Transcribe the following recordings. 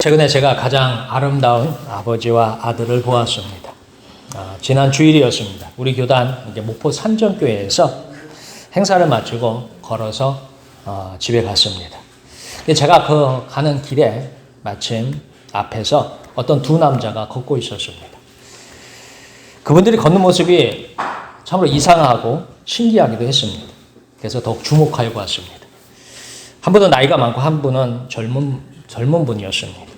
최근에 제가 가장 아름다운 아버지와 아들을 보았습니다. 지난 주일이었습니다. 우리 교단 이제 목포 산정교회에서 행사를 마치고 걸어서 집에 갔습니다. 제가 그 가는 길에 마침 앞에서 어떤 두 남자가 걷고 있었습니다. 그분들이 걷는 모습이 참으로 이상하고 신기하기도 했습니다. 그래서 더욱 주목하여 보았습니다. 한 분은 나이가 많고 한 분은 젊은 분이었습니다.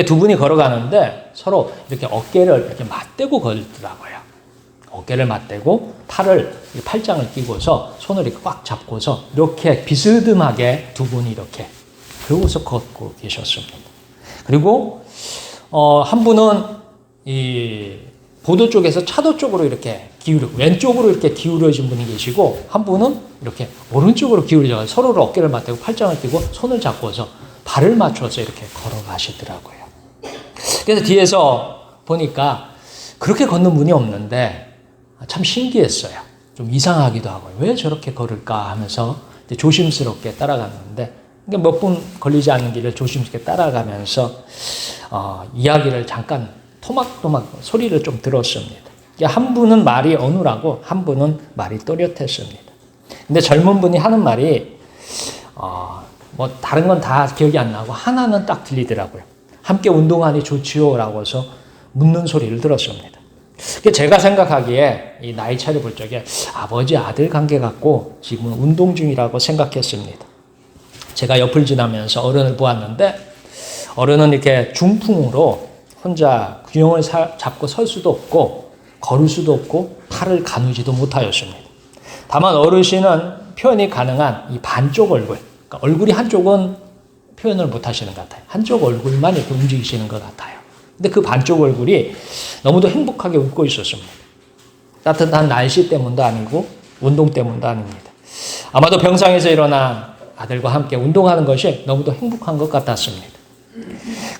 두 분이 걸어가는데 서로 이렇게 어깨를 이렇게 맞대고 걸더라고요. 어깨를 맞대고 팔짱을 끼고서 손을 이렇게 꽉 잡고서 이렇게 비스듬하게 두 분이 이렇게 그러고서 걷고 계셨습니다. 그리고 한 분은 이 보도 쪽에서 차도 쪽으로 이렇게 왼쪽으로 이렇게 기울어진 분이 계시고 한 분은 이렇게 오른쪽으로 기울여져 서로를 어깨를 맞대고 팔짱을 끼고 손을 잡고서 발을 맞춰서 이렇게 걸어가시더라고요. 그래서 뒤에서 보니까 그렇게 걷는 분이 없는데 참 신기했어요. 좀 이상하기도 하고 왜 저렇게 걸을까 하면서 조심스럽게 따라갔는데 몇 분 걸리지 않는 길을 조심스럽게 따라가면서 이야기를 잠깐 토막토막 소리를 좀 들었습니다. 한 분은 말이 어눌하고 한 분은 말이 또렷했습니다. 근데 젊은 분이 하는 말이 다른 건 다 기억이 안 나고 하나는 딱 들리더라고요. 함께 운동하니 좋지요? 라고 해서 묻는 소리를 들었습니다. 제가 생각하기에 이 나이 차를 볼 적에 아버지 아들 관계 같고 지금은 운동 중이라고 생각했습니다. 제가 옆을 지나면서 어른을 보았는데 어른은 이렇게 중풍으로 혼자 균형을 잡고 설 수도 없고 걸을 수도 없고 팔을 가누지도 못하였습니다. 다만 어르신은 표현이 가능한 이 반쪽 얼굴, 그러니까 얼굴이 한쪽은 표현을 못 하시는 것 같아요. 한쪽 얼굴만 이렇게 움직이시는 것 같아요. 근데 그 반쪽 얼굴이 너무도 행복하게 웃고 있었습니다. 따뜻한 날씨 때문도 아니고 운동 때문도 아닙니다. 아마도 병상에서 일어나 아들과 함께 운동하는 것이 너무도 행복한 것 같았습니다.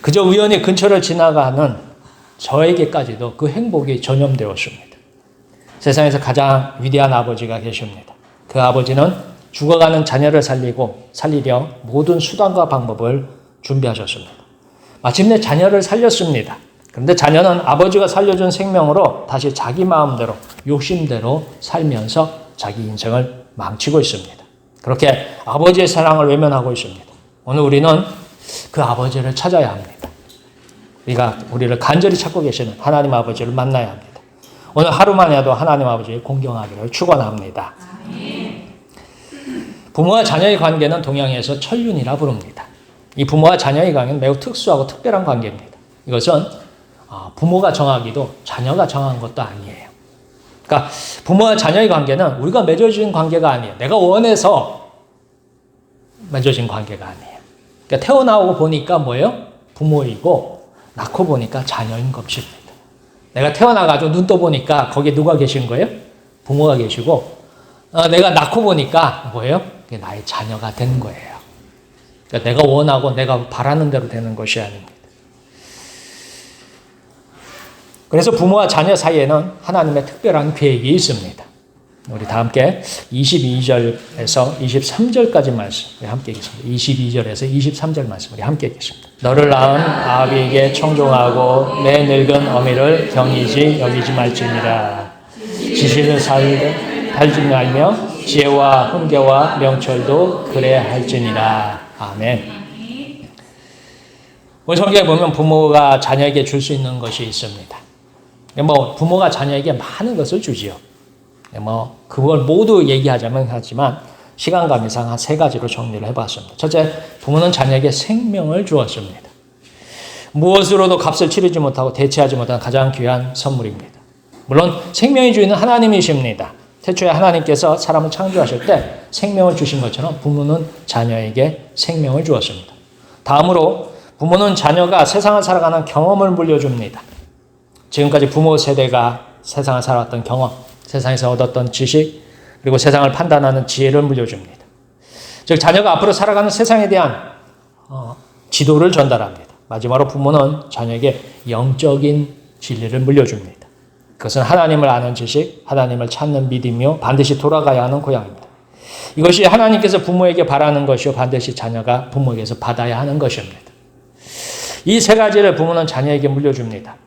그저 우연히 근처를 지나가는 저에게까지도 그 행복이 전염되었습니다. 세상에서 가장 위대한 아버지가 계십니다. 그 아버지는 죽어가는 자녀를 살리려 모든 수단과 방법을 준비하셨습니다. 마침내 자녀를 살렸습니다. 그런데 자녀는 아버지가 살려준 생명으로 다시 자기 마음대로 욕심대로 살면서 자기 인생을 망치고 있습니다. 그렇게 아버지의 사랑을 외면하고 있습니다. 오늘 우리는 그 아버지를 찾아야 합니다. 우리를 간절히 찾고 계시는 하나님 아버지를 만나야 합니다. 오늘 하루만이라도 하나님 아버지를 공경하기를 축원합니다. 부모와 자녀의 관계는 동양에서 천륜이라 부릅니다. 이 부모와 자녀의 관계는 매우 특수하고 특별한 관계입니다. 이것은 부모가 정하기도 자녀가 정한 것도 아니에요. 그러니까 부모와 자녀의 관계는 우리가 맺어진 관계가 아니에요. 내가 원해서 맺어진 관계가 아니에요. 그러니까 태어나고 보니까 뭐예요? 부모이고 낳고 보니까 자녀인 것입니다. 내가 태어나가지고 눈 떠보니까 거기에 누가 계신 거예요? 부모가 계시고 내가 낳고 보니까 뭐예요? 그게 나의 자녀가 된 거예요. 그러니까 내가 원하고 내가 바라는 대로 되는 것이 아닙니다. 그래서 부모와 자녀 사이에는 하나님의 특별한 계획이 있습니다. 우리 다 함께 22절에서 23절까지 말씀 우리 함께 읽겠습니다. 22절에서 23절 말씀 우리 함께 읽겠습니다. 너를 낳은 아비에게 청종하고 내 늙은 어미를 경이지 여기지 말지니라. 지식을 살지 말며 지혜와 훈계와 명철도 그래야 할지니라. 아멘. 우리 성경에 보면 부모가 자녀에게 줄 수 있는 것이 있습니다. 부모가 자녀에게 많은 것을 주지요. 그걸 모두 얘기하자면 하지만 시간 관계상 한 세 가지로 정리를 해봤습니다. 첫째, 부모는 자녀에게 생명을 주었습니다. 무엇으로도 값을 치르지 못하고 대체하지 못한 가장 귀한 선물입니다. 물론 생명의 주인은 하나님이십니다. 태초에 하나님께서 사람을 창조하실 때 생명을 주신 것처럼 부모는 자녀에게 생명을 주었습니다. 다음으로 부모는 자녀가 세상을 살아가는 경험을 물려줍니다. 지금까지 부모 세대가 세상을 살아왔던 경험, 세상에서 얻었던 지식, 그리고 세상을 판단하는 지혜를 물려줍니다. 즉 자녀가 앞으로 살아가는 세상에 대한 지도를 전달합니다. 마지막으로 부모는 자녀에게 영적인 진리를 물려줍니다. 그것은 하나님을 아는 지식, 하나님을 찾는 믿음이요 반드시 돌아가야 하는 고향입니다. 이것이 하나님께서 부모에게 바라는 것이요 반드시 자녀가 부모에게서 받아야 하는 것입니다. 이 세 가지를 부모는 자녀에게 물려줍니다.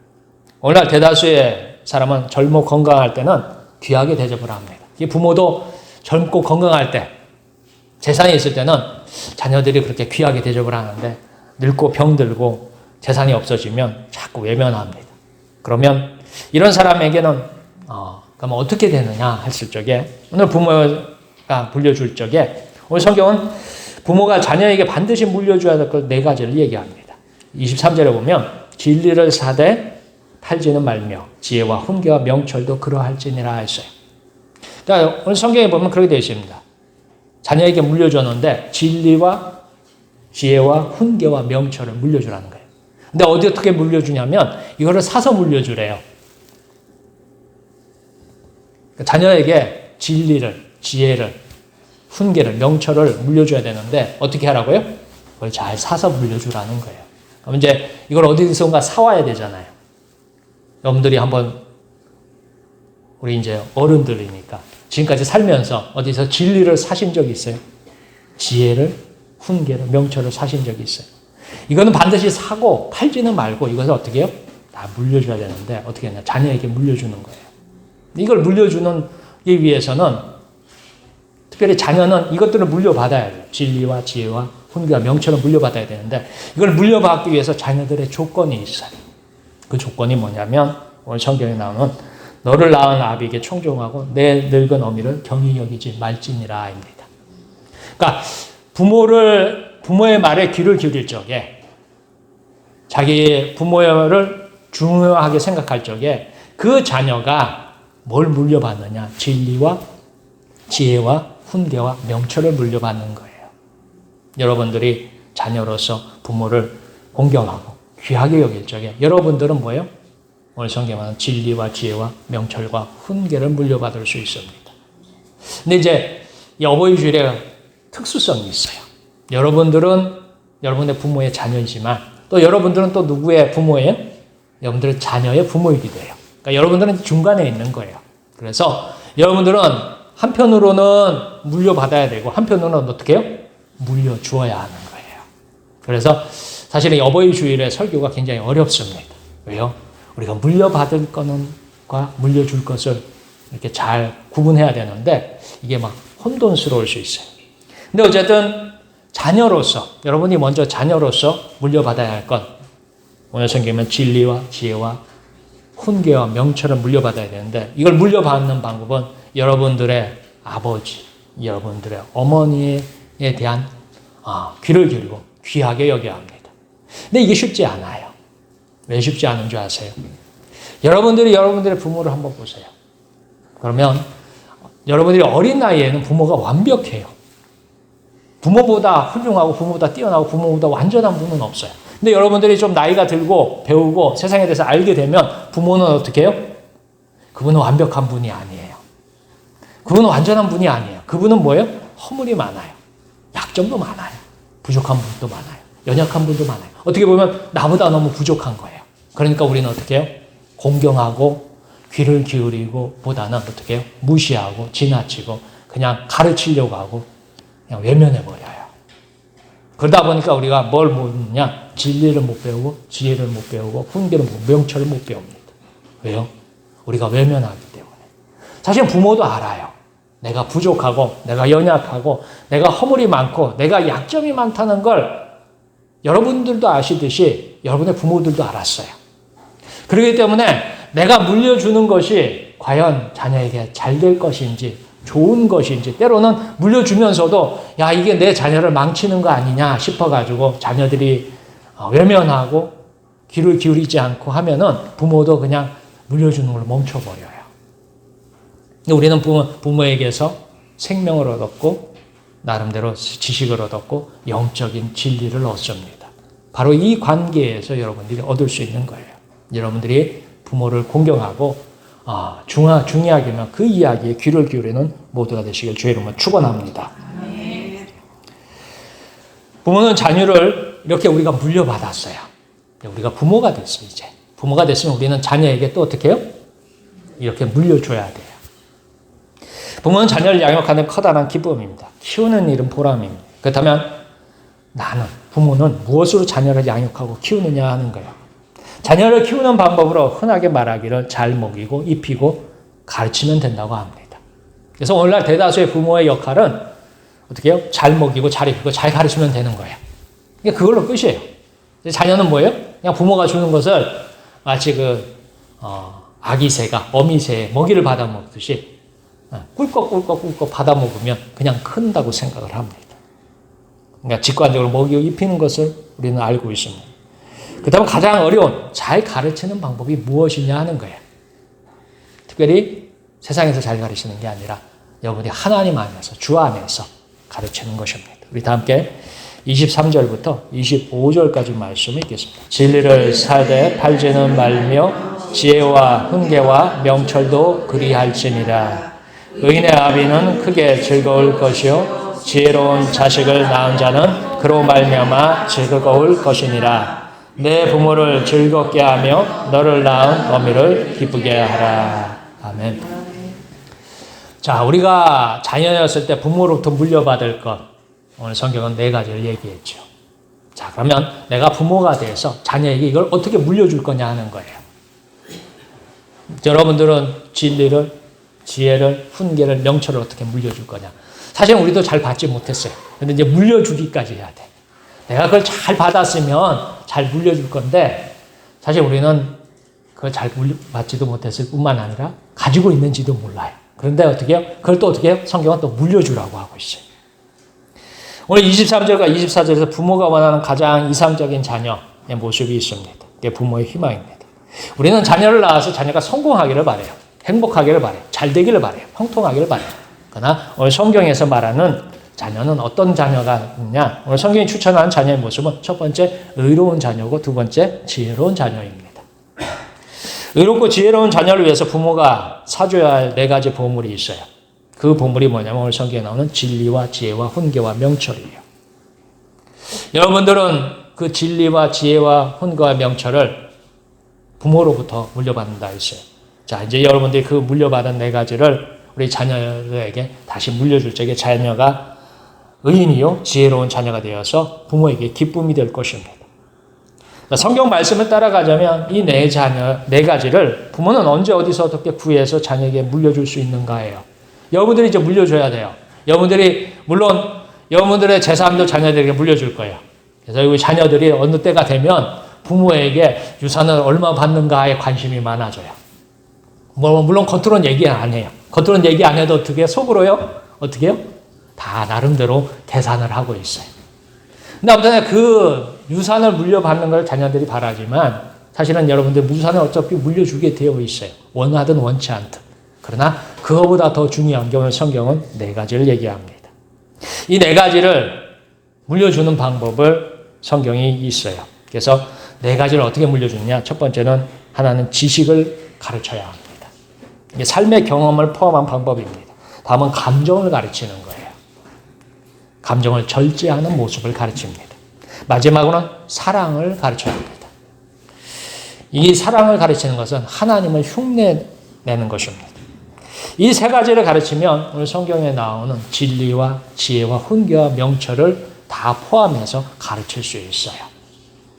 오늘날 대다수의 사람은 젊고 건강할 때는 귀하게 대접을 합니다. 이 부모도 젊고 건강할 때, 재산이 있을 때는 자녀들이 그렇게 귀하게 대접을 하는데 늙고 병들고 재산이 없어지면 자꾸 외면합니다. 그러면 이런 사람에게는 그럼 어떻게 되느냐 했을 적에, 오늘 부모가 물려줄 적에 오늘 성경은 부모가 자녀에게 반드시 물려줘야 될 것 네 가지를 얘기합니다. 23절에 보면 진리를 사되 팔지는 말며 지혜와 훈계와 명철도 그러할지니라 했어요. 그러니까 오늘 성경에 보면 그렇게 되어 있습니다. 자녀에게 물려줬는데 진리와 지혜와 훈계와 명철을 물려주라는 거예요. 근데 어떻게 물려주냐면 이거를 사서 물려주래요. 자녀에게 진리를, 지혜를, 훈계를, 명철을 물려줘야 되는데 어떻게 하라고요? 그걸 잘 사서 물려주라는 거예요. 그럼 이제 이걸 어디선가 사와야 되잖아요. 여러분들이 한번, 우리 이제 어른들이니까 지금까지 살면서 어디서 진리를 사신 적이 있어요? 지혜를, 훈계를, 명철을 사신 적이 있어요. 이거는 반드시 사고 팔지는 말고 이것을 어떻게 해요? 다 물려줘야 되는데 어떻게 하냐? 자녀에게 물려주는 거예요. 이걸 물려주는 이 위해서는 특별히 자녀는 이것들을 물려받아야 돼요. 진리와 지혜와 훈계와 명철을 물려받아야 되는데 이걸 물려받기 위해서 자녀들의 조건이 있어요. 그 조건이 뭐냐면 오늘 성경에 나오는 너를 낳은 아비에게 청종하고 내 늙은 어미를 경히 여기지 말지니라입니다. 그러니까 부모의 말에 귀를 기울일 적에, 자기 부모를 중요하게 생각할 적에 그 자녀가 뭘 물려받느냐? 진리와 지혜와 훈계와 명철을 물려받는 거예요. 여러분들이 자녀로서 부모를 공경하고 귀하게 여길 적에 여러분들은 뭐예요? 오늘 성경은 진리와 지혜와 명철과 훈계를 물려받을 수 있습니다. 근데 이제 이 어버이 주일에 특수성이 있어요. 여러분들은 여러분의 부모의 자녀이지만 또 여러분들은 또 누구의 부모예요? 여러분들은 자녀의 부모이기도 해요. 그러니까 여러분들은 중간에 있는 거예요. 그래서 여러분들은 한편으로는 물려받아야 되고 한편으로는 어떻게 해요? 물려주어야 하는 거예요. 그래서 사실은 어버이 주일의 설교가 굉장히 어렵습니다. 왜요? 우리가 물려받을 거는과 물려줄 것을 이렇게 잘 구분해야 되는데 이게 막 혼돈스러울 수 있어요. 근데 어쨌든 자녀로서, 여러분이 먼저 자녀로서 물려받아야 할 건 오늘 성경에는 진리와 지혜와 훈계와 명철을 물려받아야 되는데 이걸 물려받는 방법은 여러분들의 아버지, 여러분들의 어머니에 대한 귀를 기울이고 귀하게 여겨야 합니다. 근데 이게 쉽지 않아요. 왜 쉽지 않은 줄 아세요? 여러분들이 여러분들의 부모를 한번 보세요. 그러면 여러분들이 어린 나이에는 부모가 완벽해요. 부모보다 훌륭하고 부모보다 뛰어나고 부모보다 완전한 분은 없어요. 근데 여러분들이 좀 나이가 들고 배우고 세상에 대해서 알게 되면 부모는 어떻게 해요? 그분은 완벽한 분이 아니에요. 그분은 완전한 분이 아니에요. 그분은 뭐예요? 허물이 많아요. 약점도 많아요. 부족한 분도 많아요. 연약한 분도 많아요. 어떻게 보면 나보다 너무 부족한 거예요. 그러니까 우리는 어떻게 해요? 공경하고 귀를 기울이고 보다는 어떻게 해요? 무시하고 지나치고 그냥 가르치려고 하고 그냥 외면해버려요. 그러다 보니까 우리가 뭘 모르느냐? 진리를 못 배우고 지혜를 못 배우고 훈계를 못 배우고 명철을 못 배웁니다. 왜요? 우리가 외면하기 때문에. 사실 부모도 알아요. 내가 부족하고 내가 연약하고 내가 허물이 많고 내가 약점이 많다는 걸 여러분들도 아시듯이 여러분의 부모들도 알았어요. 그렇기 때문에 내가 물려주는 것이 과연 자녀에게 잘 될 것인지 좋은 것인지 때로는 물려주면서도 야 이게 내 자녀를 망치는 거 아니냐 싶어가지고 자녀들이 외면하고 귀를 기울이지 않고 하면은 부모도 그냥 물려주는 걸 멈춰버려요. 우리는 부모에게서 생명을 얻었고 나름대로 지식을 얻었고 영적인 진리를 얻습니다. 바로 이 관계에서 여러분들이 얻을 수 있는 거예요. 여러분들이 부모를 공경하고 중요하게 여기면 그 이야기에 귀를 기울이는 모두가 되시길 주의 이름으로 축원합니다. 부모는 자녀를 이렇게 우리가 물려받았어요. 우리가 부모가 됐어요. 이제 부모가 됐으면 우리는 자녀에게 또 어떻게 해요? 이렇게 물려줘야 돼요. 부모는 자녀를 양육하는 커다란 기쁨입니다. 키우는 일은 보람입니다. 그렇다면 부모는 무엇으로 자녀를 양육하고 키우느냐 하는 거예요. 자녀를 키우는 방법으로 흔하게 말하기를 잘 먹이고 입히고 가르치면 된다고 합니다. 그래서 오늘날 대다수의 부모의 역할은 어떻게 해요? 잘 먹이고 잘 입히고 잘 가르치면 되는 거예요. 그걸로 끝이에요. 자녀는 뭐예요? 그냥 부모가 주는 것을 마치 아기새가 어미새의 먹이를 받아먹듯이 꿀꺽꿀꺽꿀꺽 받아먹으면 그냥 큰다고 생각을 합니다. 그러니까 직관적으로 먹이고 입히는 것을 우리는 알고 있습니다. 그 다음 가장 어려운 잘 가르치는 방법이 무엇이냐 하는 거예요. 특별히 세상에서 잘 가르치는 게 아니라 여러분이 하나님 안에서 주 안에서 가르치는 것입니다. 우리 다 함께 23절부터 25절까지 말씀을 읽겠습니다. 진리를 살되 팔지는 말며 지혜와 훈계와 명철도 그리할지니라. 의인의 아비는 크게 즐거울 것이요 지혜로운 자식을 낳은 자는 그로 말미암아 즐거울 것이니라. 내 부모를 즐겁게 하며 너를 낳은 어미를 기쁘게 하라. 아멘. 자, 우리가 자녀였을 때 부모로부터 물려받을 것, 오늘 성경은 4가지를 얘기했죠. 자, 그러면 내가 부모가 돼서 자녀에게 이걸 어떻게 물려줄 거냐 하는 거예요. 여러분들은 진리를, 지혜를, 훈계를, 명철을 어떻게 물려줄 거냐. 사실 우리도 잘 받지 못했어요. 근데 이제 물려주기까지 해야 돼. 내가 그걸 잘 받았으면 잘 물려줄 건데, 사실 우리는 그걸 잘 받지도 못했을 뿐만 아니라 가지고 있는지도 몰라요. 그런데 어떻게 해요? 그걸 또 어떻게 해요? 성경은 또 물려주라고 하고 있어요. 오늘 23절과 24절에서 부모가 원하는 가장 이상적인 자녀의 모습이 있습니다. 그게 부모의 희망입니다. 우리는 자녀를 낳아서 자녀가 성공하기를 바라요. 행복하기를 바라요. 잘 되기를 바라요. 형통하기를 바라요. 그러나 오늘 성경에서 말하는 자녀는 어떤 자녀가 있냐? 오늘 성경이 추천하는 자녀의 모습은 첫 번째 의로운 자녀고 두 번째 지혜로운 자녀입니다. 의롭고 지혜로운 자녀를 위해서 부모가 사줘야 할 4가지 보물이 있어요. 그 보물이 뭐냐면 오늘 성경에 나오는 진리와 지혜와 훈계와 명철이에요. 여러분들은 그 진리와 지혜와 훈계와 명철을 부모로부터 물려받는다 했어요. 자, 이제 여러분들이 그 물려받은 4가지를 우리 자녀에게 다시 물려줄 적에 자녀가 의인이요 지혜로운 자녀가 되어서 부모에게 기쁨이 될 것입니다. 성경 말씀을 따라가자면 이 4가지를 부모는 언제 어디서 어떻게 구해서 자녀에게 물려줄 수 있는가예요. 여러분들이 이제 물려줘야 돼요. 여러분들이 물론 여러분들의 재산도 자녀들에게 물려줄 거예요. 그래서 우리 자녀들이 어느 때가 되면 부모에게 유산을 얼마 받는가에 관심이 많아져요. 물론 겉으로는 얘기 안 해요. 겉으로는 얘기 안 해도 어떻게 속으로요? 어떻게 해요? 다 나름대로 계산을 하고 있어요. 근데 아무튼 그 유산을 물려받는 걸 자녀들이 바라지만 사실은 여러분들 유산을 어차피 물려주게 되어 있어요. 원하든 원치 않든. 그러나 그거보다 더 중요한 게 오늘 성경은 4가지를 얘기합니다. 이 4가지를 물려주는 방법을 성경이 있어요. 그래서 4가지를 어떻게 물려주느냐. 첫 번째는 하나는 지식을 가르쳐야 합니다. 이게 삶의 경험을 포함한 방법입니다. 다음은 감정을 가르치는 거예요. 감정을 절제하는 모습을 가르칩니다. 마지막으로는 사랑을 가르쳐야 합니다. 이 사랑을 가르치는 것은 하나님을 흉내내는 것입니다. 이 3가지를 가르치면 오늘 성경에 나오는 진리와 지혜와 훈계와 명철을 다 포함해서 가르칠 수 있어요.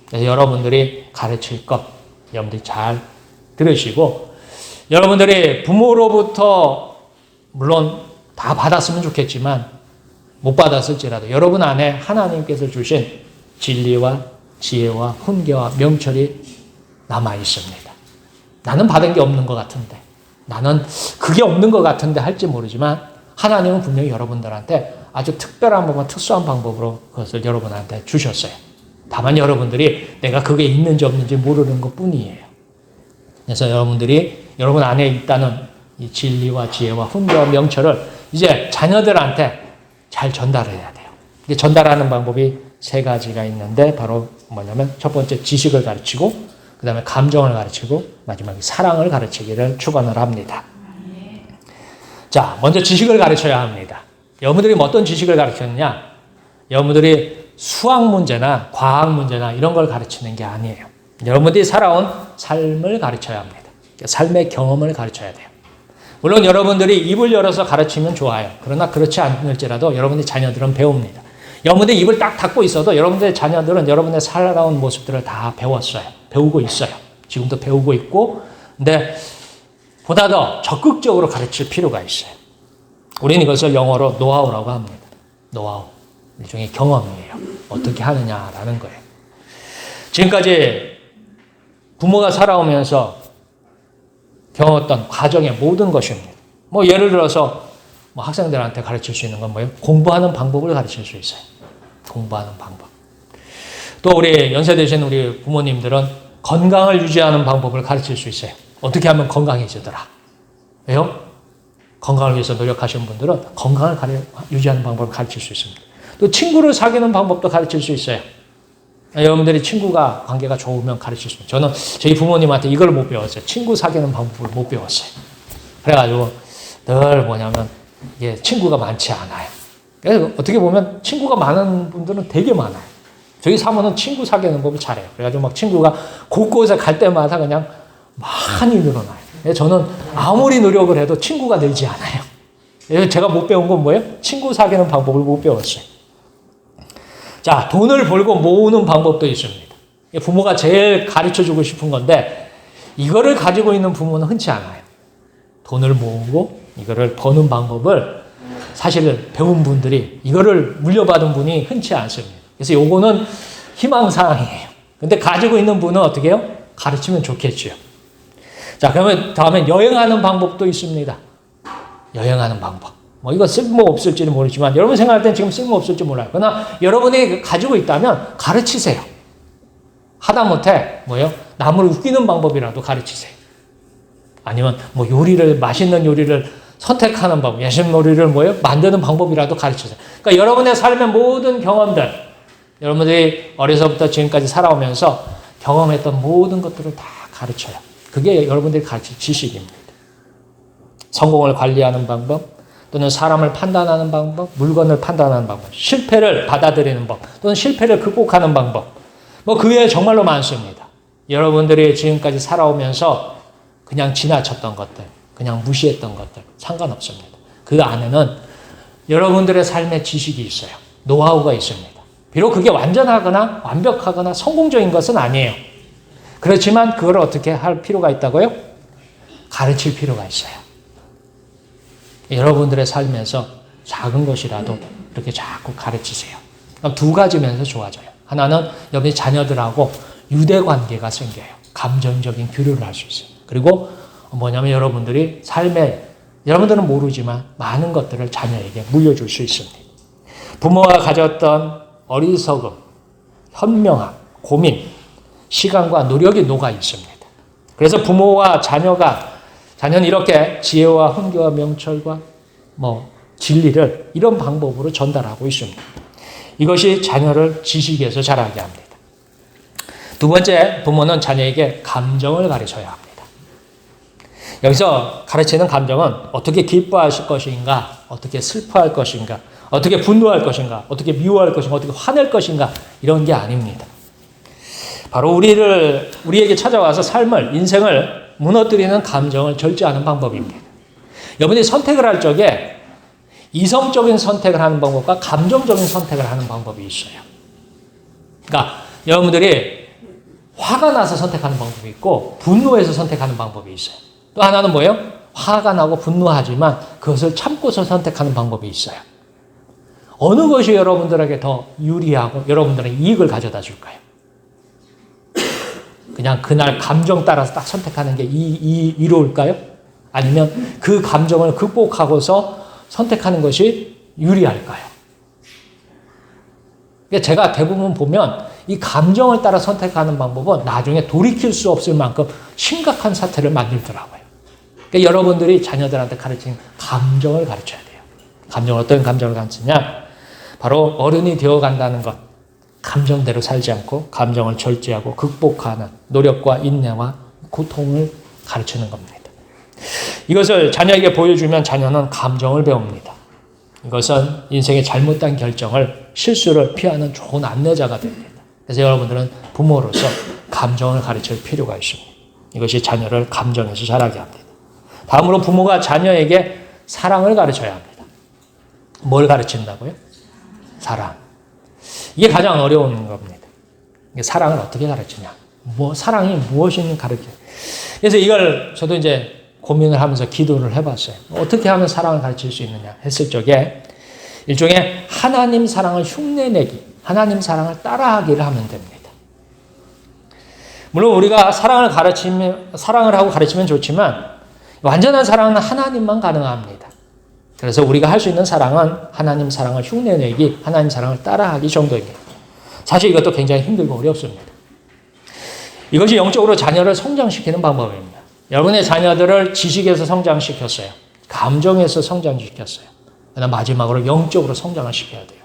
그래서 여러분들이 가르칠 것 여러분들이 잘 들으시고 여러분들이 부모로부터 물론 다 받았으면 좋겠지만 못 받았을지라도 여러분 안에 하나님께서 주신 진리와 지혜와 훈계와 명철이 남아 있습니다. 나는 받은 게 없는 것 같은데 나는 그게 없는 것 같은데 할지 모르지만 하나님은 분명히 여러분들한테 아주 특별한 방법, 특수한 방법으로 그것을 여러분한테 주셨어요. 다만 여러분들이 내가 그게 있는지 없는지 모르는 것 뿐이에요. 그래서 여러분들이 여러분 안에 있다는 이 진리와 지혜와 훈계와 명철을 이제 자녀들한테 잘 전달해야 돼요. 이게 전달하는 방법이 3가지가 있는데 바로 뭐냐면 첫 번째 지식을 가르치고 그 다음에 감정을 가르치고 마지막에 사랑을 가르치기를 축원을 합니다. 자, 먼저 지식을 가르쳐야 합니다. 여러분들이 어떤 지식을 가르쳤느냐? 여러분들이 수학 문제나 과학 문제나 이런 걸 가르치는 게 아니에요. 여러분들이 살아온 삶을 가르쳐야 합니다. 삶의 경험을 가르쳐야 돼요. 물론 여러분들이 입을 열어서 가르치면 좋아요. 그러나 그렇지 않을지라도 여러분의 자녀들은 배웁니다. 여러분들 입을 딱 닫고 있어도 여러분들의 자녀들은 여러분의 살아온 모습들을 다 배웠어요. 배우고 있어요. 지금도 배우고 있고, 근데 보다 더 적극적으로 가르칠 필요가 있어요. 우리는 이것을 영어로 노하우라고 합니다. 노하우. 일종의 경험이에요. 어떻게 하느냐라는 거예요. 지금까지 부모가 살아오면서 경험했던 과정의 모든 것입니다. 뭐 예를 들어서 뭐 학생들한테 가르칠 수 있는 건 뭐예요? 공부하는 방법을 가르칠 수 있어요. 공부하는 방법. 또 우리 연세 드신 우리 부모님들은 건강을 유지하는 방법을 가르칠 수 있어요. 어떻게 하면 건강해지더라. 왜요? 건강을 위해서 노력하시는 분들은 건강을 유지하는 방법을 가르칠 수 있습니다. 또 친구를 사귀는 방법도 가르칠 수 있어요. 여러분들이 친구가 관계가 좋으면 가르칠 수 있습니다. 저는 저희 부모님한테 이걸 못 배웠어요. 친구 사귀는 방법을 못 배웠어요. 그래가지고 늘 뭐냐면 이게 친구가 많지 않아요. 그래서 어떻게 보면 친구가 많은 분들은 되게 많아요. 저희 사모는 친구 사귀는 법을 잘해요. 그래가지고 막 친구가 곳곳에 갈 때마다 그냥 많이 늘어나요. 저는 아무리 노력을 해도 친구가 늘지 않아요. 제가 못 배운 건 뭐예요? 친구 사귀는 방법을 못 배웠어요. 자, 돈을 벌고 모으는 방법도 있습니다. 부모가 제일 가르쳐주고 싶은 건데 이거를 가지고 있는 부모는 흔치 않아요. 돈을 모으고 이거를 버는 방법을 사실 배운 분들이 이거를 물려받은 분이 흔치 않습니다. 그래서 요거는 희망사항이에요. 근데 가지고 있는 분은 어떻게 해요? 가르치면 좋겠죠. 자, 그러면 다음에 여행하는 방법도 있습니다. 여행하는 방법. 뭐 이거 쓸모없을지는 모르지만 여러분 생각할 땐 지금 쓸모없을지 몰라요. 그러나 여러분이 가지고 있다면 가르치세요. 하다못해 뭐예요? 남을 웃기는 방법이라도 가르치세요. 아니면 뭐 요리를 맛있는 요리를 선택하는 방법, 예식놀이를 뭐예요? 만드는 방법이라도 가르치세요. 그러니까 여러분의 삶의 모든 경험들, 여러분들이 어려서부터 지금까지 살아오면서 경험했던 모든 것들을 다 가르쳐요. 그게 여러분들이 가르칠 지식입니다. 성공을 관리하는 방법, 또는 사람을 판단하는 방법, 물건을 판단하는 방법, 실패를 받아들이는 법, 또는 실패를 극복하는 방법. 뭐 그 외에 정말로 많습니다. 여러분들이 지금까지 살아오면서 그냥 지나쳤던 것들, 그냥 무시했던 것들 상관없습니다. 그 안에는 여러분들의 삶의 지식이 있어요. 노하우가 있습니다. 비록 그게 완전하거나 완벽하거나 성공적인 것은 아니에요. 그렇지만 그걸 어떻게 할 필요가 있다고요? 가르칠 필요가 있어요. 여러분들의 삶에서 작은 것이라도 이렇게 자꾸 가르치세요. 그럼 두 가지 면에서 좋아져요. 하나는 여러분의 자녀들하고 유대관계가 생겨요. 감정적인 교류를 할 수 있어요. 그리고 뭐냐면 여러분들이 삶에 여러분들은 모르지만 많은 것들을 자녀에게 물려줄 수 있습니다. 부모가 가졌던 어리석음, 현명함, 고민, 시간과 노력이 녹아 있습니다. 그래서 부모와 자녀는 이렇게 지혜와 훈계와 명철과 진리를 이런 방법으로 전달하고 있습니다. 이것이 자녀를 지식에서 자라게 합니다. 두 번째, 부모는 자녀에게 감정을 가르쳐야 합니다. 여기서 가르치는 감정은 어떻게 기뻐하실 것인가, 어떻게 슬퍼할 것인가, 어떻게 분노할 것인가, 어떻게 미워할 것인가, 어떻게 화낼 것인가 이런 게 아닙니다. 바로 우리에게 찾아와서 인생을 무너뜨리는 감정을 절제하는 방법입니다. 여러분이 선택을 할 적에 이성적인 선택을 하는 방법과 감정적인 선택을 하는 방법이 있어요. 그러니까 여러분들이 화가 나서 선택하는 방법이 있고 분노해서 선택하는 방법이 있어요. 또 하나는 뭐예요? 화가 나고 분노하지만 그것을 참고서 선택하는 방법이 있어요. 어느 것이 여러분들에게 더 유리하고 여러분들에게 이익을 가져다 줄까요? 그냥 그날 감정 따라서 딱 선택하는 게 이로울까요? 아니면 그 감정을 극복하고서 선택하는 것이 유리할까요? 제가 대부분 보면 이 감정을 따라 선택하는 방법은 나중에 돌이킬 수 없을 만큼 심각한 사태를 만들더라고요. 그러니까 여러분들이 자녀들한테 가르치는 감정을 가르쳐야 돼요. 어떤 감정을 가르치냐? 바로 어른이 되어간다는 것. 감정대로 살지 않고 감정을 절제하고 극복하는 노력과 인내와 고통을 가르치는 겁니다. 이것을 자녀에게 보여주면 자녀는 감정을 배웁니다. 이것은 인생의 잘못된 결정을, 실수를 피하는 좋은 안내자가 됩니다. 그래서 여러분들은 부모로서 감정을 가르칠 필요가 있습니다. 이것이 자녀를 감정에서 자라게 합니다. 다음으로 부모가 자녀에게 사랑을 가르쳐야 합니다. 뭘 가르친다고요? 사랑. 이게 가장 어려운 겁니다. 사랑을 어떻게 가르치냐. 사랑이 무엇인지 가르치냐. 그래서 이걸 저도 이제 고민을 하면서 기도를 해봤어요. 어떻게 하면 사랑을 가르칠 수 있느냐 했을 적에 일종의 하나님 사랑을 흉내내기, 하나님 사랑을 따라하기를 하면 됩니다. 물론 우리가 사랑을 하고 가르치면 좋지만 완전한 사랑은 하나님만 가능합니다. 그래서 우리가 할 수 있는 사랑은 하나님 사랑을 흉내내기, 하나님 사랑을 따라하기 정도입니다. 사실 이것도 굉장히 힘들고 어렵습니다. 이것이 영적으로 자녀를 성장시키는 방법입니다. 여러분의 자녀들을 지식에서 성장시켰어요. 감정에서 성장시켰어요. 그러나 마지막으로 영적으로 성장을 시켜야 돼요.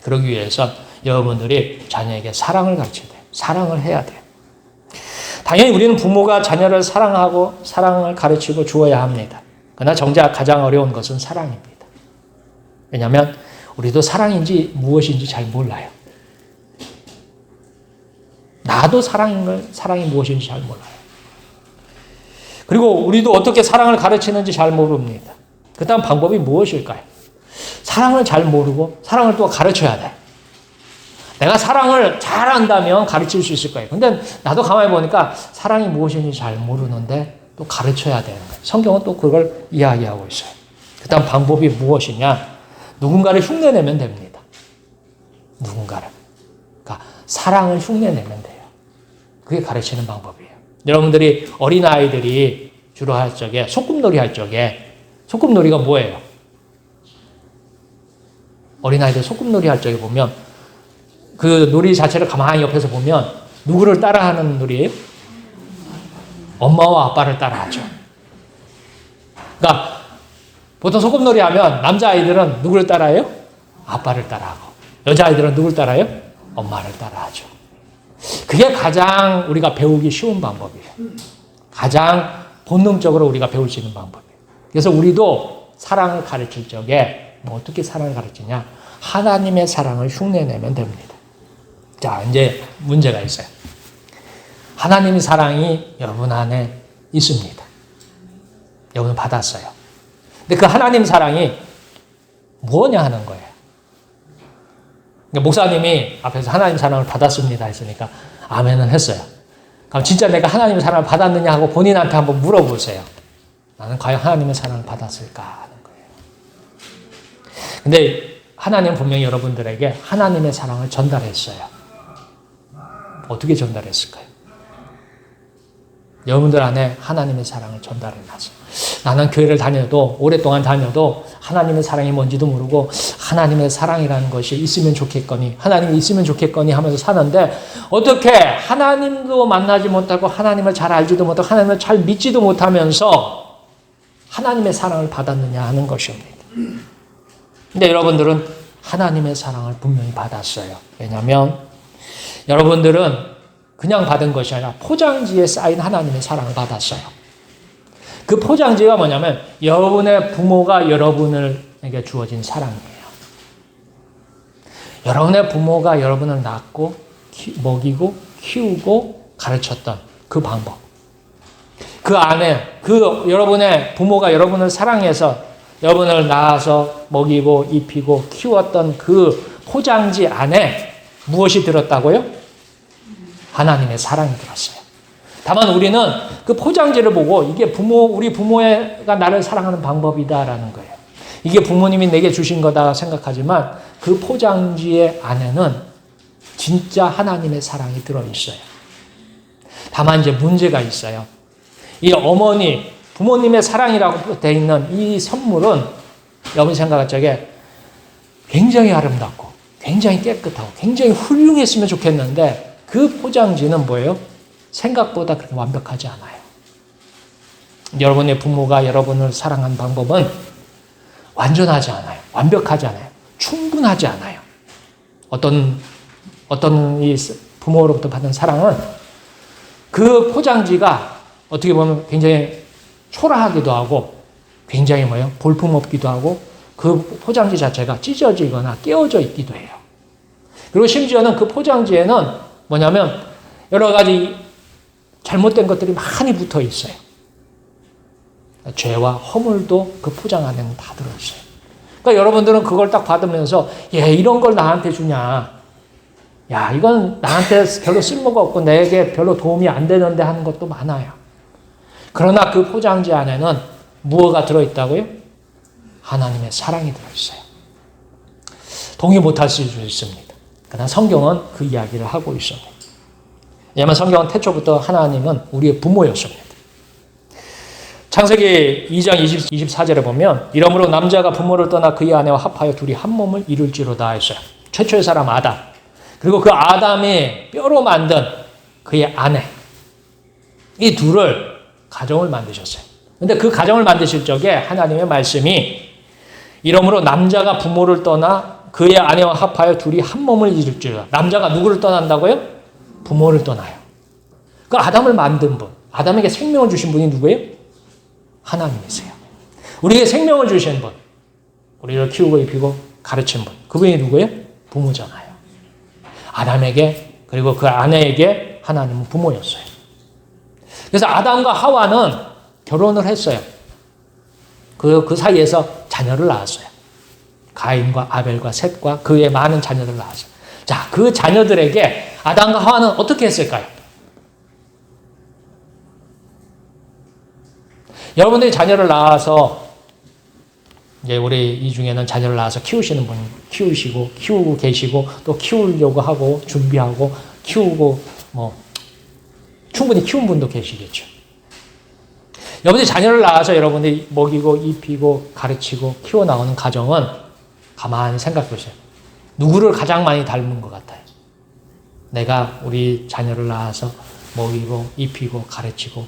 그러기 위해서 여러분들이 자녀에게 사랑을 가르쳐야 돼요. 사랑을 해야 돼요. 당연히 우리는 부모가 자녀를 사랑하고 사랑을 가르치고 주어야 합니다. 그러나 정작 가장 어려운 것은 사랑입니다. 왜냐하면 우리도 사랑인지 무엇인지 잘 몰라요. 나도 사랑이 무엇인지 잘 몰라요. 그리고 우리도 어떻게 사랑을 가르치는지 잘 모릅니다. 그 다음 방법이 무엇일까요? 사랑을 잘 모르고 사랑을 또 가르쳐야 돼. 내가 사랑을 잘 안다면 가르칠 수 있을 거예요. 근데 나도 가만히 보니까 사랑이 무엇인지 잘 모르는데 또 가르쳐야 되는 거예요. 성경은 또 그걸 이야기하고 있어요. 그 다음 방법이 무엇이냐? 누군가를 흉내내면 됩니다. 누군가를. 그러니까 사랑을 흉내내면 돼요. 그게 가르치는 방법이에요. 여러분들이 어린아이들이 주로 할 적에 소꿉놀이 할 적에 소꿉놀이가 뭐예요? 어린아이들 소꿉놀이 할 적에 보면 그 놀이 자체를 가만히 옆에서 보면 누구를 따라하는 놀이에요? 엄마와 아빠를 따라하죠. 그러니까 보통 소꿉놀이 하면 남자아이들은 누구를 따라해요? 아빠를 따라하고 여자아이들은 누구를 따라해요? 엄마를 따라하죠. 그게 가장 우리가 배우기 쉬운 방법이에요. 가장 본능적으로 우리가 배울 수 있는 방법이에요. 그래서 우리도 사랑을 가르칠 적에 어떻게 사랑을 가르치냐? 하나님의 사랑을 흉내내면 됩니다. 자, 이제 문제가 있어요. 하나님의 사랑이 여러분 안에 있습니다. 여러분 받았어요. 근데 그 하나님 사랑이 뭐냐 하는 거예요. 그러니까 목사님이 앞에서 하나님 사랑을 받았습니다 했으니까 아멘은 했어요. 그럼 진짜 내가 하나님의 사랑을 받았느냐 하고 본인한테 한번 물어보세요. 나는 과연 하나님의 사랑을 받았을까 하는 거예요. 근데 하나님은 분명히 여러분들에게 하나님의 사랑을 전달했어요. 어떻게 전달했을까요? 여러분들 안에 하나님의 사랑을 전달해놨어요. 나는 교회를 다녀도 오랫동안 다녀도 하나님의 사랑이 뭔지도 모르고 하나님의 사랑이라는 것이 있으면 좋겠거니 하나님이 있으면 좋겠거니 하면서 사는데 어떻게 하나님도 만나지 못하고 하나님을 잘 알지도 못하고 하나님을 잘 믿지도 못하면서 하나님의 사랑을 받았느냐 하는 것입니다. 근데 여러분들은 하나님의 사랑을 분명히 받았어요. 왜냐하면 여러분들은 그냥 받은 것이 아니라 포장지에 쌓인 하나님의 사랑을 받았어요. 그 포장지가 뭐냐면 여러분의 부모가 여러분에게 주어진 사랑이에요. 여러분의 부모가 여러분을 낳고 먹이고 키우고 가르쳤던 그 방법. 그 안에 여러분의 부모가 여러분을 사랑해서 여러분을 낳아서 먹이고 입히고 키웠던 그 포장지 안에 무엇이 들었다고요? 하나님의 사랑이 들었어요. 다만 우리는 그 포장지를 보고 이게 우리 부모가 나를 사랑하는 방법이다라는 거예요. 이게 부모님이 내게 주신 거다 생각하지만 그 포장지의 안에는 진짜 하나님의 사랑이 들어있어요. 다만 이제 문제가 있어요. 이 부모님의 사랑이라고 되어 있는 이 선물은 여러분 생각할 적에 굉장히 아름답고 굉장히 깨끗하고 굉장히 훌륭했으면 좋겠는데 그 포장지는 뭐예요? 생각보다 그렇게 완벽하지 않아요. 여러분의 부모가 여러분을 사랑한 방법은 완전하지 않아요. 완벽하지 않아요. 충분하지 않아요. 어떤 이 부모로부터 받은 사랑은 그 포장지가 어떻게 보면 굉장히 초라하기도 하고 굉장히 볼품없기도 하고 그 포장지 자체가 찢어지거나 깨어져 있기도 해요. 그리고 심지어는 그 포장지에는 뭐냐면 여러 가지 잘못된 것들이 많이 붙어 있어요. 죄와 허물도 그 포장 안에는 다 들어있어요. 그러니까 여러분들은 그걸 딱 받으면서 이런 걸 나한테 주냐. 야, 이건 나한테 별로 쓸모가 없고 내게 별로 도움이 안 되는데 하는 것도 많아요. 그러나 그 포장지 안에는 무엇가 들어있다고요? 하나님의 사랑이 들어있어요. 동의 못할 수 있습니다. 그러나 성경은 그 이야기를 하고 있습니다. 왜냐하면 성경은 태초부터 하나님은 우리의 부모였습니다. 창세기 2장 24절에 보면 이러므로 남자가 부모를 떠나 그의 아내와 합하여 둘이 한 몸을 이룰지로다 했어요. 최초의 사람 아담, 그리고 그 아담이 뼈로 만든 그의 아내, 이 둘을 가정을 만드셨어요. 근데 그 가정을 만드실 적에 하나님의 말씀이 이러므로 남자가 부모를 떠나 그의 아내와 합하여 둘이 한 몸을 이룰지로다. 남자가 누구를 떠난다고요? 부모를 떠나요. 그 아담을 만든 분, 아담에게 생명을 주신 분이 누구예요? 하나님이세요. 우리에게 생명을 주신 분, 우리를 키우고 입히고 가르친 분, 그분이 누구예요? 부모잖아요. 아담에게 그리고 그 아내에게 하나님은 부모였어요. 그래서 아담과 하와는 결혼을 했어요. 그 사이에서 자녀를 낳았어요. 가인과 아벨과 셋과 그의 많은 자녀들을 낳았어요. 자, 그 자녀들에게 아담과 하와는 어떻게 했을까요? 여러분들이 자녀를 낳아서 이제 우리 이 중에는 자녀를 낳아서 키우시는 분 키우시고 키우고 계시고 또 키우려고 하고 준비하고 키우고 뭐 충분히 키운 분도 계시겠죠. 여러분들이 자녀를 낳아서 여러분들이 먹이고 입히고 가르치고 키워 나오는 가정은 가만히 생각해 보세요. 누구를 가장 많이 닮은 것 같아요? 내가 우리 자녀를 낳아서 먹이고 입히고 가르치고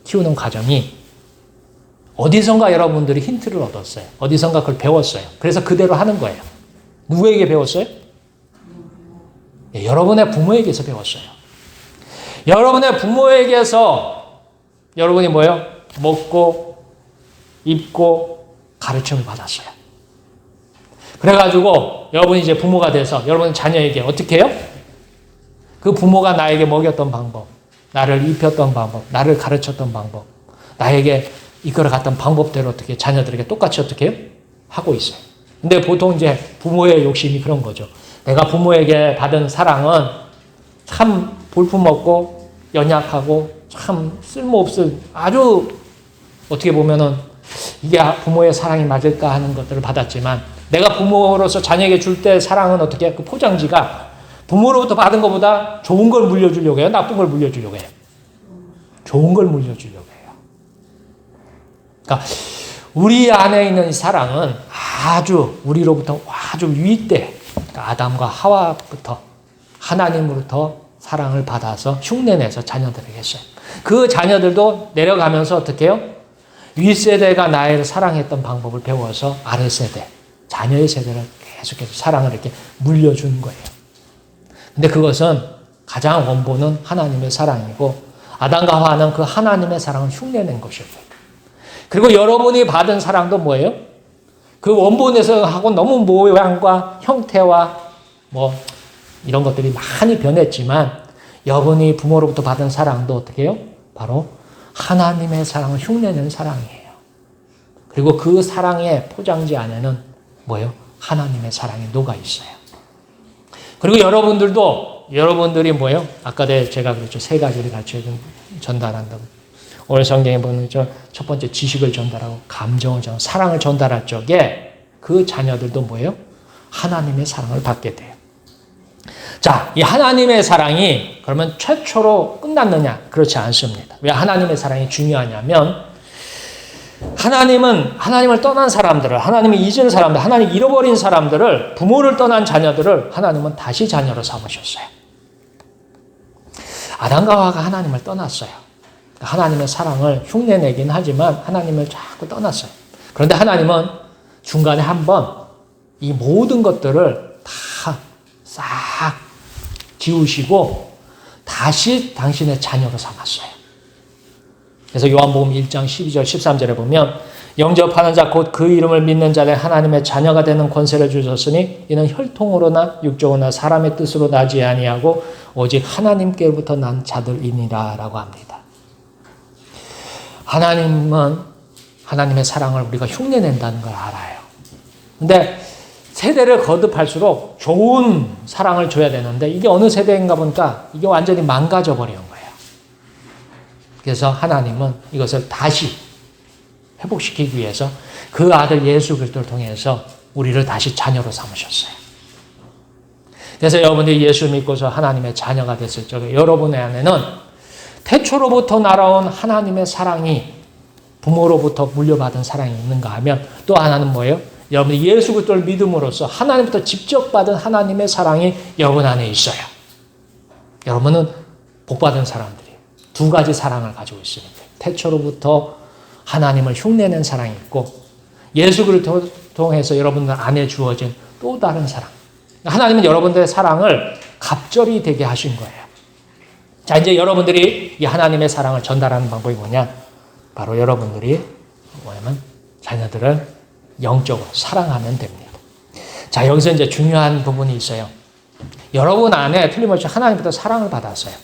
키우는 가정이 어디선가 여러분들이 힌트를 얻었어요. 어디선가 그걸 배웠어요. 그래서 그대로 하는 거예요. 누구에게 배웠어요? 네, 여러분의 부모에게서 배웠어요. 여러분의 부모에게서 여러분이 뭐예요? 먹고 입고 가르침을 받았어요. 그래가지고 여러분이 이제 부모가 돼서 여러분 자녀에게 어떻게 해요? 그 부모가 나에게 먹였던 방법, 나를 입혔던 방법, 나를 가르쳤던 방법, 나에게 이끌어갔던 방법대로 어떻게 자녀들에게 똑같이 어떻게 해요? 하고 있어요. 근데 보통 이제 부모의 욕심이 그런 거죠. 내가 부모에게 받은 사랑은 참 볼품없고 연약하고 참 쓸모없을 아주 어떻게 보면은 이게 부모의 사랑이 맞을까 하는 것들을 받았지만 내가 부모로서 자녀에게 줄 때 사랑은 어떻게 그 포장지가 부모로부터 받은 것보다 좋은 걸 물려주려고 해요? 나쁜 걸 물려주려고 해요? 좋은 걸 물려주려고 해요. 그러니까 우리 안에 있는 이 사랑은 아주 우리로부터 아주 윗대 그러니까 아담과 하와부터 하나님으로부터 사랑을 받아서 흉내내서 자녀들에게 했어요. 그 자녀들도 내려가면서 어떻게 해요? 윗세대가 나를 사랑했던 방법을 배워서 아랫세대, 자녀의 세대를 계속해서 사랑을 이렇게 물려주는 거예요. 근데 그것은 가장 원본은 하나님의 사랑이고 아담과 하와는 그 하나님의 사랑을 흉내낸 것이었어요. 그리고 여러분이 받은 사랑도 뭐예요? 그 원본에서 하고 너무 모양과 형태와 뭐 이런 것들이 많이 변했지만 여러분이 부모로부터 받은 사랑도 어떻게 해요? 바로 하나님의 사랑을 흉내내는 사랑이에요. 그리고 그 사랑의 포장지 안에는 뭐예요? 하나님의 사랑이 녹아 있어요. 그리고 여러분들이 뭐예요? 아까 제가 그랬죠. 세 가지를 같이 전달한다고. 오늘 성경에 보면 첫 번째 지식을 전달하고 감정을 전달하고 사랑을 전달할 적에 그 자녀들도 뭐예요? 하나님의 사랑을 받게 돼요. 자, 이 하나님의 사랑이 그러면 최초로 끝났느냐? 그렇지 않습니다. 왜 하나님의 사랑이 중요하냐면 하나님은 하나님을 떠난 사람들을, 하나님을 잊은 사람들, 하나님 잃어버린 사람들을, 부모를 떠난 자녀들을 하나님은 다시 자녀로 삼으셨어요. 아담과 하와가 하나님을 떠났어요. 하나님의 사랑을 흉내내긴 하지만 하나님을 자꾸 떠났어요. 그런데 하나님은 중간에 한번 이 모든 것들을 다 싹 지우시고 다시 당신의 자녀로 삼았어요. 그래서 요한복음 1장 12절 13절에 보면 영접하는 자 곧 그 이름을 믿는 자를 하나님의 자녀가 되는 권세를 주셨으니 이는 혈통으로나 육적으로나 사람의 뜻으로 나지 아니하고 오직 하나님께로부터 난 자들이니라 라고 합니다. 하나님은 하나님의 사랑을 우리가 흉내낸다는 걸 알아요. 근데 세대를 거듭할수록 좋은 사랑을 줘야 되는데 이게 어느 세대인가 보니까 이게 완전히 망가져 버린 거예요. 그래서 하나님은 이것을 다시 회복시키기 위해서 그 아들 예수 그리스도를 통해서 우리를 다시 자녀로 삼으셨어요. 그래서 여러분들이 예수 믿고서 하나님의 자녀가 됐을 적에 여러분의 안에는 태초로부터 날아온 하나님의 사랑이 부모로부터 물려받은 사랑이 있는가 하면 또 하나는 뭐예요? 여러분이 예수 그리스도를 믿음으로써 하나님부터 직접 받은 하나님의 사랑이 여러분 안에 있어요. 여러분은 복받은 사람들이에요. 두 가지 사랑을 가지고 있습니다. 태초로부터 하나님을 흉내낸 사랑이 있고 예수 그리스도를 통해서 여러분들 안에 주어진 또 다른 사랑. 하나님은 여러분들의 사랑을 갑절이 되게 하신 거예요. 자, 이제 여러분들이 이 하나님의 사랑을 전달하는 방법이 뭐냐? 바로 여러분들이 뭐냐면 자녀들을 영적으로 사랑하면 됩니다. 자, 여기서 이제 중요한 부분이 있어요. 여러분 안에 틀림없이 하나님부터 사랑을 받았어요.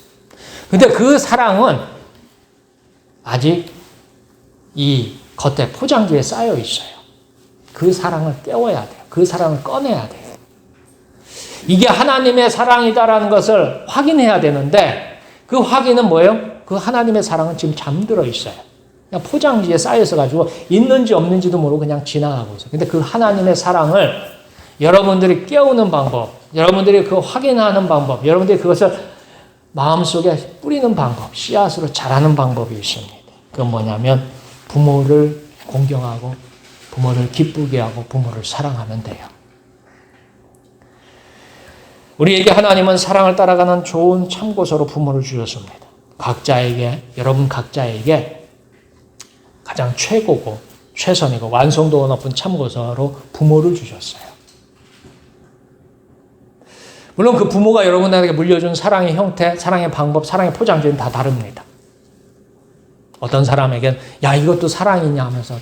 근데 그 사랑은 아직 이 겉에 포장지에 쌓여 있어요. 그 사랑을 깨워야 돼요. 그 사랑을 꺼내야 돼요. 이게 하나님의 사랑이다라는 것을 확인해야 되는데 그 확인은 뭐예요? 그 하나님의 사랑은 지금 잠들어 있어요. 그냥 포장지에 쌓여서 가지고 있는지 없는지도 모르고 그냥 지나가고 있어요. 근데 그 하나님의 사랑을 여러분들이 깨우는 방법, 여러분들이 그 확인하는 방법, 여러분들이 그것을 마음속에 뿌리는 방법, 씨앗으로 자라는 방법이 있습니다. 그건 뭐냐면 부모를 공경하고 부모를 기쁘게 하고 부모를 사랑하면 돼요. 우리에게 하나님은 사랑을 따라가는 좋은 참고서로 부모를 주셨습니다. 각자에게, 여러분 각자에게 가장 최고고 최선이고 완성도가 높은 참고서로 부모를 주셨어요. 물론 그 부모가 여러분에게 물려준 사랑의 형태, 사랑의 방법, 사랑의 포장지는 다 다릅니다. 어떤 사람에겐 야 이것도 사랑이냐 하면서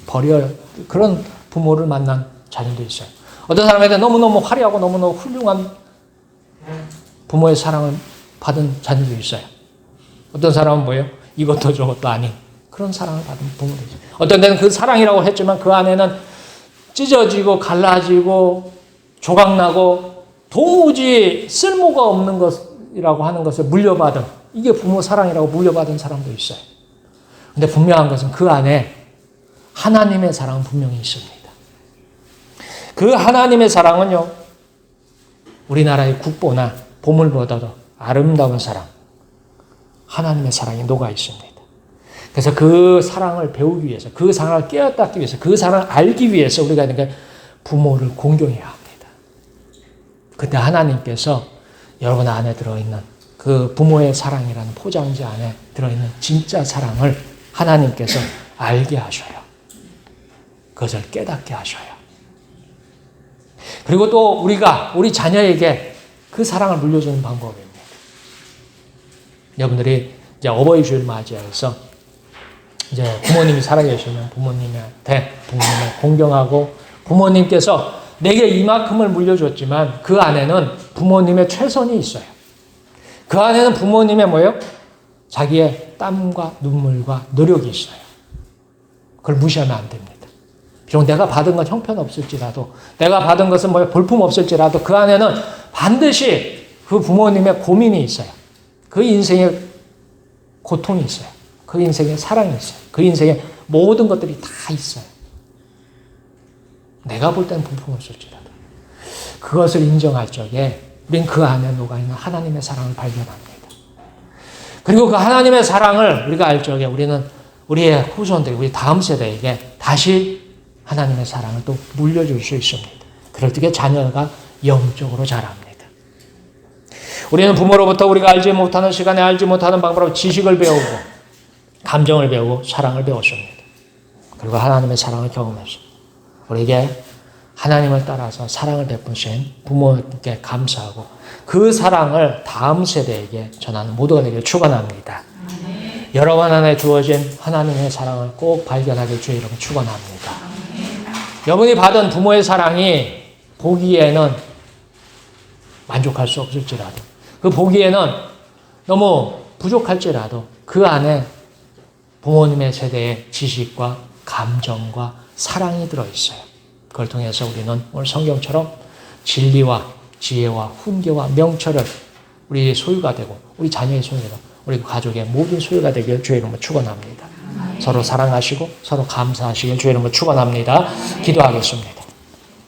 버려 그런 부모를 만난 자녀도 있어요. 어떤 사람에게 너무너무 화려하고 너무너무 훌륭한 부모의 사랑을 받은 자녀도 있어요. 어떤 사람은 뭐예요? 이것도 저것도 아닌 그런 사랑을 받은 부모도 있어요. 어떤 데는 그 사랑이라고 했지만 그 안에는 찢어지고 갈라지고 조각나고 도무지 쓸모가 없는 것이라고 하는 것을 물려받은 이게 부모 사랑이라고 물려받은 사람도 있어요. 근데 분명한 것은 그 안에 하나님의 사랑은 분명히 있습니다. 그 하나님의 사랑은요, 우리나라의 국보나 보물보다도 아름다운 사랑, 하나님의 사랑이 녹아 있습니다. 그래서 그 사랑을 배우기 위해서, 그 사랑을 깨닫기 위해서, 그 사랑을 알기 위해서 우리가 부모를 공경해야 합니다. 그때 하나님께서 여러분 안에 들어있는 그 부모의 사랑이라는 포장지 안에 들어있는 진짜 사랑을 하나님께서 알게 하셔요. 그것을 깨닫게 하셔요. 그리고 또 우리가 우리 자녀에게 그 사랑을 물려주는 방법입니다. 여러분들이 이제 어버이 주일 맞이해서 이제 부모님이 살아계시면 부모님한테 부모님을 공경하고 부모님께서 내게 이만큼을 물려줬지만 그 안에는 부모님의 최선이 있어요. 그 안에는 부모님의 뭐예요? 자기의 땀과 눈물과 노력이 있어요. 그걸 무시하면 안 됩니다. 비록 내가 받은 건 형편없을지라도 내가 받은 것은 볼품없을지라도 그 안에는 반드시 그 부모님의 고민이 있어요. 그 인생의 고통이 있어요. 그 인생의 사랑이 있어요. 그 인생의 모든 것들이 다 있어요. 내가 볼 때는 볼품없을지라도 그것을 인정할 적에 우린 그 안에 녹아있는 하나님의 사랑을 발견합니다. 그리고 그 하나님의 사랑을 우리가 알 적에 우리는 우리의 후손들, 우리 다음 세대에게 다시 하나님의 사랑을 또 물려줄 수 있습니다. 그럴 때 자녀가 영적으로 자랍니다. 우리는 부모로부터 우리가 알지 못하는 시간에 알지 못하는 방법으로 지식을 배우고 감정을 배우고 사랑을 배웠습니다. 그리고 하나님의 사랑을 경험했습니다. 우리에게 하나님을 따라서 사랑을 베푸신 부모님께 감사하고 그 사랑을 다음 세대에게 전하는 모두가 되기를 축원합니다. 여러분 안에 주어진 하나님의 사랑을 꼭 발견하길 주의 이름으로 축원합니다. 여러분이 받은 부모의 사랑이 보기에는 만족할 수 없을지라도 그 보기에는 너무 부족할지라도 그 안에 부모님의 세대의 지식과 감정과 사랑이 들어있어요. 그걸 통해서 우리는 오늘 성경처럼 진리와 지혜와 훈계와 명철을 우리의 소유가 되고 우리 자녀의 소유가 되고 우리 가족의 모든 소유가 되길 주의 이름으로 축원합니다. 서로 사랑하시고 서로 감사하시길 주의 이름으로 축원합니다. 기도하겠습니다.